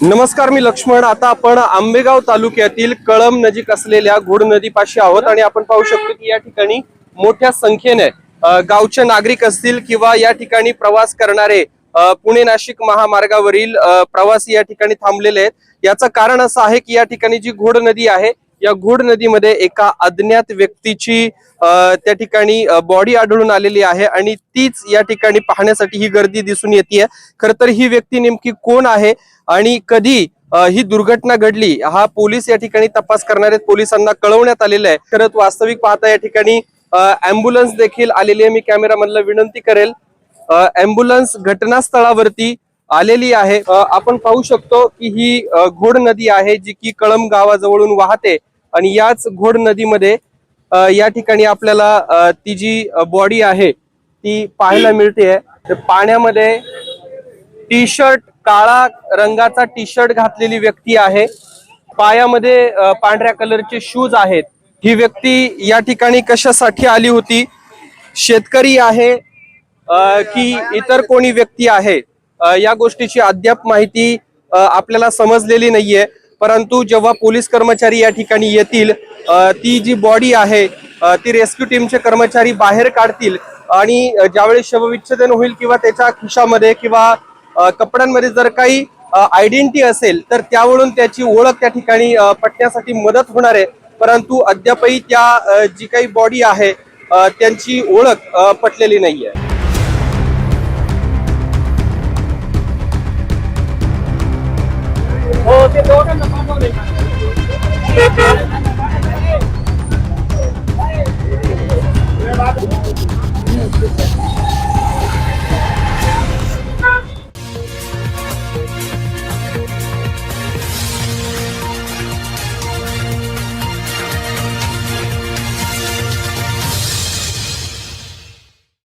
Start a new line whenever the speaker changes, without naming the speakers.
नमस्कार, मी लक्ष्मण। आता आपण आंबेगाव तालुक्यातील कळंब नजीक असलेल्या घोड नदीपाशी आहोत आणि आपण पाहू शकतो की या ठिकाणी मोठ्या संख्येने गावचे नागरिक असतील किंवा या ठिकाणी प्रवास करणारे पुणे नाशिक महामार्गावरील प्रवासी या ठिकाणी थांबलेले आहेत। याचं कारण असं आहे की या ठिकाणी जी घोड नदी आहे, या घोड नदीमध्ये एका अज्ञात व्यक्तीची त्या ठिकाणी बॉडी आढळून आलेली आहे आणि तीच या ठिकाणी पाहण्यासाठी ही गर्दी दिसून येते। खर तर ही व्यक्ती नेमकी कोण आहे आणि कधी ही दुर्घटना घडली, हा पोलीस या ठिकाणी तपास करणार आहेत। पोलिसांना कळवण्यात आलेलं आहे। खरंच वास्तविक पाहता या ठिकाणी अँब्युलन्स देखील आलेली आहे। मी कॅमेरामॅनला विनंती करेल, अँब्युलन्स घटनास्थळावरती आलेली आहे। आपण पाहू शकतो की ही घोड नदी आहे जी की कळंब गावाजवळून वाहते आणि याच घोड नदीमध्ये या ठिकाणी आपल्याला ती जी बॉडी आहे ती पाहायला मिळते। पाण्यामध्ये टी शर्ट, काळा रंगाचा टी शर्ट घातलेली व्यक्ती आहे। पायामध्ये पांढऱ्या कलरचे शूज आहेत। ही व्यक्ती या ठिकाणी कशासाठी आली होती? शेतकरी आहे की इतर कोणी व्यक्ती आहे, या गोष्टीची अद्याप माहिती आपल्याला समजलेली नाहीये। परंतु जेव्हा पोलीस कर्मचारी या ठिकाणी येतील, ती जी बॉडी आहे ती रेस्क्यू टीमचे कर्मचारी बाहेर काढतील आणि ज्यावेळेस शवविच्छेदन होईल किंवा त्याच्या खिशामध्ये किंवा कपड्यांमध्ये जर काही आयडेंटिटी असेल तर त्यावरून त्याची ओळख त्या ठिकाणी पटण्यासाठी मदत होणार आहे। परंतु अद्यापही त्या जी काही बॉडी आहे त्यांची ओळख पटलेली नाहीये।